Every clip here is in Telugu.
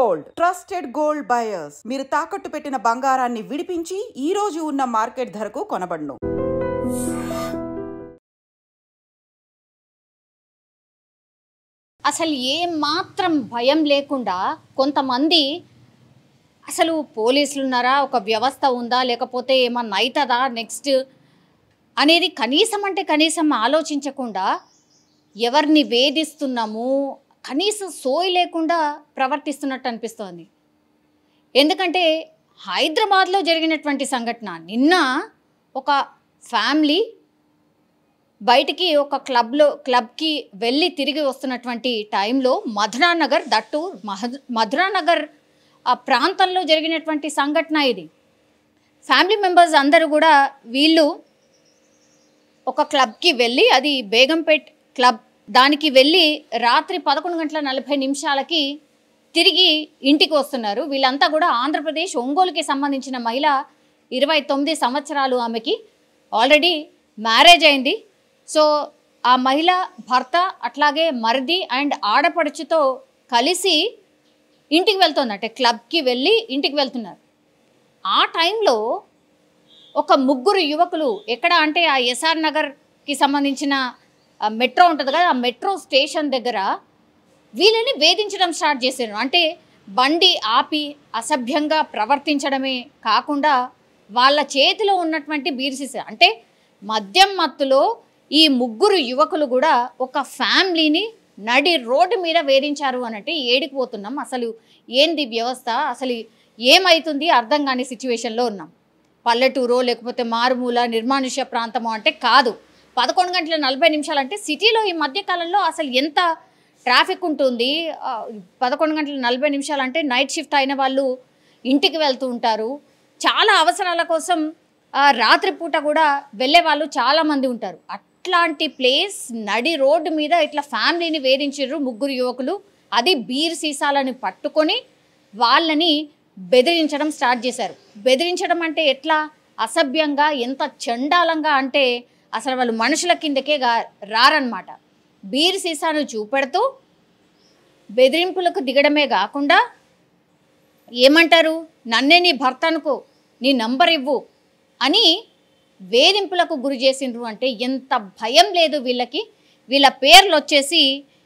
Gold, trusted gold buyers. మీరు తాకట్టు పెట్టిన బంగారాన్ని విడిపించి ఈ రోజు ఉన్న మార్కెట్ ధరకు కొనబడును. అసలు ఏ మాత్రం భయం లేకుండా కొంతమంది అసలు పోలీసులు ఉన్నారా, ఒక వ్యవస్థ ఉందా, లేకపోతే ఏమన్నా అవుతుందా నెక్స్ట్ అనేది కనీసం ఆలోచించకుండా ఎవరిని వేధిస్తున్నాము కనీసం సోయి లేకుండా ప్రవర్తిస్తున్నట్టు అనిపిస్తోంది. ఎందుకంటే హైదరాబాద్లో జరిగినటువంటి సంఘటన, నిన్న ఒక ఫ్యామిలీ బయటికి ఒక క్లబ్కి వెళ్ళి తిరిగి వస్తున్నటువంటి టైంలో మధురానగర్ ఆ ప్రాంతంలో జరిగినటువంటి సంఘటన ఇది. ఫ్యామిలీ మెంబర్స్ అందరూ కూడా వీళ్ళు ఒక క్లబ్కి వెళ్ళి, అది బేగంపేట్ క్లబ్, దానికి వెళ్ళి రాత్రి 11:40 తిరిగి ఇంటికి వస్తున్నారు. వీళ్ళంతా కూడా ఆంధ్రప్రదేశ్ ఒంగోలుకి సంబంధించిన మహిళ, 29 సంవత్సరాలు, ఆమెకి ఆల్రెడీ మ్యారేజ్ అయింది. సో ఆ మహిళ భర్త అట్లాగే మరిది అండ్ ఆడపడుచుతో కలిసి ఇంటికి వెళ్తుందంటే క్లబ్కి వెళ్ళి ఇంటికి వెళ్తున్నారు. ఆ టైంలో ఒక ముగ్గురు యువకులు ఎక్కడ అంటే ఆ ఎస్ఆర్ నగర్కి సంబంధించిన మెట్రో ఉంటుంది కదా, ఆ మెట్రో స్టేషన్ దగ్గర వీళ్ళని వేధించడం స్టార్ట్ చేశారు. అంటే బండి ఆపి అసభ్యంగా ప్రవర్తించడమే కాకుండా వాళ్ళ చేతిలో ఉన్నటువంటి బీర్సీస, అంటే మద్యం మత్తులో ఈ ముగ్గురు యువకులు కూడా ఒక ఫ్యామిలీని నడి రోడ్డు మీద వేధించారు అనంటే ఏడికిపోతున్నాం. అసలు ఏంది వ్యవస్థ, అసలు ఏమవుతుంది అర్థం కాని సిచ్యువేషన్లో ఉన్నాం. పల్లెటూరో లేకపోతే మారుమూల నిర్మానుష్య ప్రాంతమో అంటే కాదు. 11:40 అంటే సిటీలో ఈ మధ్యకాలంలో అసలు ఎంత ట్రాఫిక్ ఉంటుంది. 11:40 అంటే నైట్ షిఫ్ట్ అయిన వాళ్ళు ఇంటికి వెళ్తూ ఉంటారు. చాలా అవసరాల కోసం రాత్రిపూట కూడా వెళ్ళే వాళ్ళు చాలామంది ఉంటారు. అట్లాంటి ప్లేస్ నడి రోడ్డు మీద ఇట్లా ఫ్యామిలీని వేధించారు ముగ్గురు యువకులు. అది బీర్ సీసాలని పట్టుకొని వాళ్ళని బెదిరించడం స్టార్ట్ చేశారు. బెదిరించడం అంటే ఎట్లా అసభ్యంగా, ఎంత చండాలంగా అంటే అసలు వాళ్ళు మనుషుల కిందకే రారన్నమాట. బీర్ సీసాను చూపెడుతూ బెదిరింపులకు దిగడమే కాకుండా ఏమంటారు, నన్నే నీ భర్త అనుకో, నీ నంబర్ ఇవ్వు అని వేధింపులకు గురి చేసిండ్రు. అంటే ఎంత భయం లేదు వీళ్ళకి. వీళ్ళ పేర్లు వచ్చేసి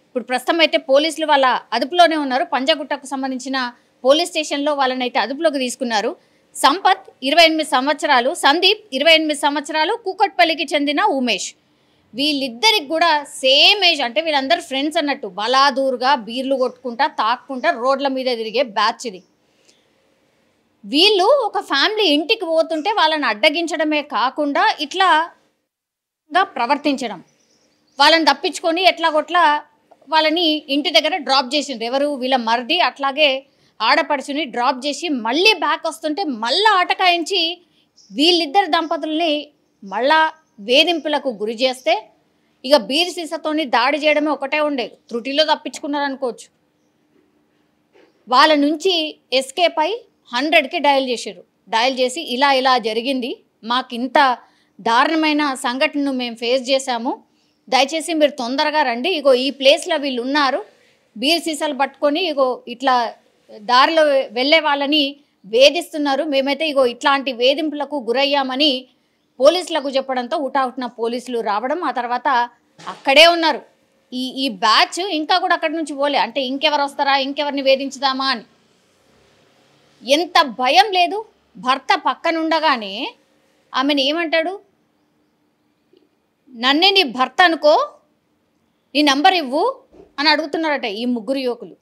ఇప్పుడు ప్రస్తుతం అయితే పోలీసులు వాళ్ళ అదుపులోనే ఉన్నారు. పంజాగుట్టకు సంబంధించిన పోలీస్ స్టేషన్లో వాళ్ళని అయితే అదుపులోకి తీసుకున్నారు. సంపత్ 28 సంవత్సరాలు, సందీప్ 28 సంవత్సరాలు, కూకట్పల్లికి చెందిన ఉమేష్. వీళ్ళిద్దరికి కూడా సేమ్ ఏజ్, అంటే వీళ్ళందరూ ఫ్రెండ్స్ అన్నట్టు. బలాదూరుగా బీర్లు కొట్టుకుంటా తాక్కుంటా రోడ్ల మీద తిరిగే బ్యాచ్ ఇది. వీళ్ళు ఒక ఫ్యామిలీ ఇంటికి పోతుంటే వాళ్ళని అడ్డగించడమే కాకుండా ఇట్లా ప్రవర్తించడం, వాళ్ళని తప్పించుకొని ఎట్లాగొట్లా వాళ్ళని ఇంటి దగ్గర డ్రాప్ చేసిండ్రు. ఎవరు, వీళ్ళ మరిది అట్లాగే ఆడపడుచుని డ్రాప్ చేసి మళ్ళీ బ్యాక్ వస్తుంటే మళ్ళా ఆటకాయించి వీళ్ళిద్దరు దంపతుల్ని మళ్ళా వేధింపులకు గురి చేస్తే ఇక బీర్ సీసాతోని దాడి చేయడమే ఒకటే ఉండే, త్రుటిలో తప్పించుకున్నారనుకోవచ్చు. వాళ్ళ నుంచి ఎస్కేప్ అయి 100కి డయల్ చేశారు. డయల్ చేసి ఇలా జరిగింది, మాకు ఇంత దారుణమైన సంఘటనను మేము ఫేస్ చేశాము, దయచేసి మీరు తొందరగా రండి, ఇగో ఈ ప్లేస్లో వీళ్ళు ఉన్నారు, బీర్ సీసాలు పట్టుకొని ఇగో ఇట్లా దారిలో వెళ్ళే వాళ్ళని వేధిస్తున్నారు, మేమైతే ఇగో ఇట్లాంటి వేధింపులకు గురయ్యామని పోలీసులకు చెప్పడంతో హుటాహుటిన పోలీసులు రావడం, ఆ తర్వాత అక్కడే ఉన్నారు. ఈ బ్యాచ్ ఇంకా కూడా అక్కడి నుంచి పోలే. అంటే ఇంకెవరు వస్తారా, ఇంకెవరిని వేధించుదామా అని. ఎంత భయం లేదు. భర్త పక్కనుండగానే ఆమెను ఏమంటాడు, నన్నే నీ భర్త అనుకో, నీ నంబర్ ఇవ్వు అని అడుగుతున్నారట ఈ ముగ్గురు యువకులు.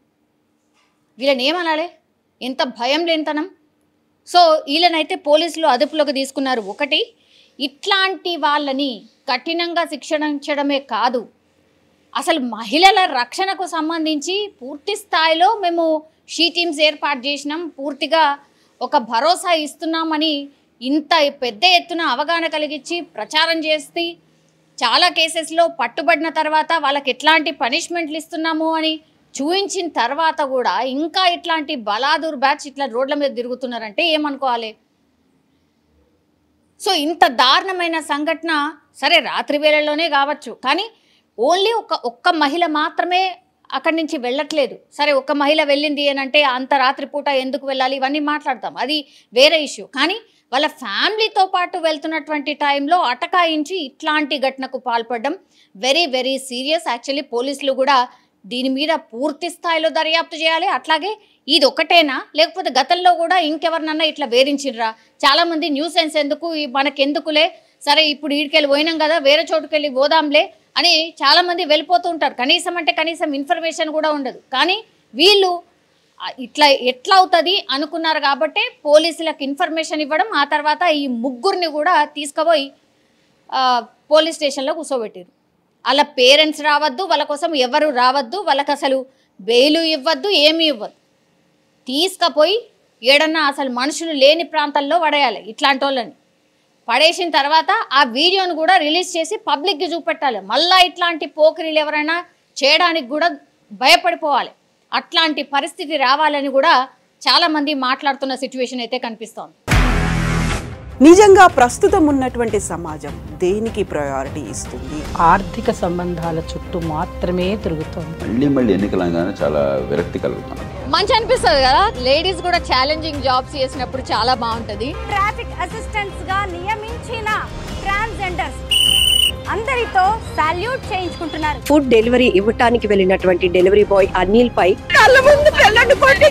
వీళ్ళని ఏమనాలి, ఎంత భయం లేనితనం. సో వీళ్ళనైతే పోలీసులు అదుపులోకి తీసుకున్నారు. ఒకటి, ఇట్లాంటి వాళ్ళని కఠినంగా శిక్షించడమే కాదు, అసలు మహిళల రక్షణకు సంబంధించి పూర్తి స్థాయిలో మేము షీ టీమ్స్ ఏర్పాటు చేసినాం, పూర్తిగా ఒక భరోసా ఇస్తున్నామని ఇంత పెద్ద ఎత్తున అవగాహన కలిగించి ప్రచారం చేస్తే చాలా కేసెస్లో పట్టుబడిన తర్వాత వాళ్ళకి ఎట్లాంటి పనిష్మెంట్లు ఇస్తున్నాము అని చూయించిన తర్వాత కూడా ఇంకా ఇట్లాంటి బలాదూర్ బ్యాచ్ ఇట్లా రోడ్ల మీద తిరుగుతున్నారంటే ఏమనుకోవాలి. సో ఇంత దారుణమైన సంఘటన సరే రాత్రి వేళల్లోనే కావచ్చు, కానీ ఓన్లీ ఒక్క మహిళ మాత్రమే అక్కడి నుంచి వెళ్ళట్లేదు. సరే ఒక మహిళ వెళ్ళింది అని అంటే అంత రాత్రిపూట ఎందుకు వెళ్ళాలి, ఇవన్నీ మాట్లాడతాం, అది వేరే ఇష్యూ. కానీ వాళ్ళ ఫ్యామిలీతో పాటు వెళ్తున్నటువంటి టైంలో అటకాయించి ఇట్లాంటి ఘటనకు పాల్పడడం వెరీ వెరీ సీరియస్. యాక్చువల్లీ పోలీసులు కూడా దీని మీద పూర్తి స్థాయిలో దర్యాప్తు చేయాలి. అట్లాగే ఇది ఒకటేనా, లేకపోతే గతంలో కూడా ఇంకెవరినన్నా ఇట్లా వేధించిర్రా? చాలామంది న్యూసెన్స్ ఎందుకు, మనకెందుకులే, సరే ఇప్పుడు ఈడికెళ్ళి పోయినాం కదా వేరే చోటుకెళ్ళి పోదాంలే అని చాలామంది వెళ్ళిపోతూ ఉంటారు. కనీసం అంటే కనీసం ఇన్ఫర్మేషన్ కూడా ఉండదు. కానీ వీళ్ళు ఇట్లా ఎట్లా అవుతుంది అనుకున్నారు కాబట్టి పోలీసులకు ఇన్ఫర్మేషన్ ఇవ్వడం, ఆ తర్వాత ఈ ముగ్గురిని కూడా తీసుకుపోయి పోలీస్ స్టేషన్లో కూర్చోబెట్టారు. వాళ్ళ పేరెంట్స్ రావద్దు, వాళ్ళ కోసం ఎవరు రావద్దు, వాళ్ళకి అసలు బెయిలు ఇవ్వద్దు, ఏమీ ఇవ్వద్దు. తీసుకుపోయి ఏడన్నా అసలు మనుషులు లేని ప్రాంతాల్లో పడేయాలి. ఇట్లాంటి వాళ్ళని పడేసిన తర్వాత ఆ వీడియోను కూడా రిలీజ్ చేసి పబ్లిక్కి చూపెట్టాలి. మళ్ళీ ఇట్లాంటి పోకిరీలు ఎవరైనా చేయడానికి కూడా భయపడిపోవాలి. అట్లాంటి పరిస్థితి రావాలని కూడా చాలామంది మాట్లాడుతున్న సిచ్యువేషన్ అయితే కనిపిస్తోంది. నిజంగా ప్రస్తుతం ఉన్నటువంటి సమాజం దేనికి ప్రయారిటీ ఇస్తుంది? ఆర్థిక సంబంధాల చుట్టూ మాత్రమే తిరుగుతోంది. మళ్ళీ ఎన్నికలంగానే చాలా విరక్తి కలుగుతాను. మంచి అనిపిస్తుంది కదా, లేడీస్ కూడా ఛాలెంజింగ్ జాబ్స్ చేసినప్పుడు చాలా బాగుంటుంది. ట్రాఫిక్ అసిస్టెంట్స్ గా నియమించిన ట్రాన్స్జెండర్స్ అందరితో సాల్యూట్ చేయించుకుంటున్నారు. ఫుడ్ డెలివరీ ఇవ్వటానికి వెళ్ళినటువంటి డెలివరీ బాయ్ అనిల్ పై కళ్ళ ముందు పెళ్ళండి కొట్టి